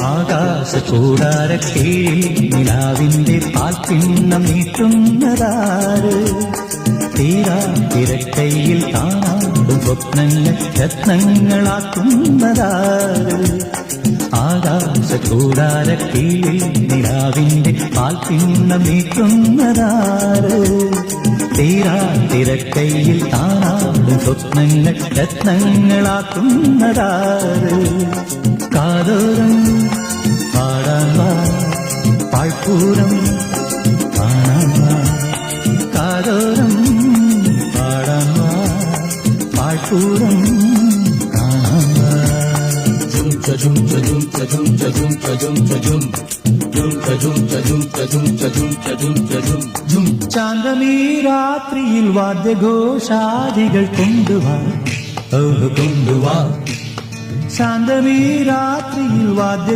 ആകാശകൂടാരക്കീഴിൽ നിലാവിന്റെ പാൽക്കിണ്ണം നീട്ടുന്നതാര്? തീരാ തിരക്കൈയിൽ കാണാടും സ്വപ്നങ്ങൾ രത്നങ്ങളാക്കുന്നതാര്? ആകാശകൂടാരക്കീഴിൽ നിലാവിന്റെ പാൽക്കിണ്ണം നീട്ടുന്നതാര്? തീരാ തിരക്കൈയിൽ കാണാടും സ്വപ്നങ്ങൾ രത്നങ്ങളാക്കുന്നതാര്? കാതോരം പാടാൻ വാ, പാഴ്പൂരം കാണാൻ വാ. കാതോരം പാടാൻ വാ, പാഴ്പൂരം കാണാൻ വാ. ചാന്തമീ രാത്രിയിൽ വാദ്യഘോഷാദികൾ കൊണ്ടുവാ, കൊണ്ടുവാ. ശാന്തമീ രാത്രിയിൽ വാദ്യ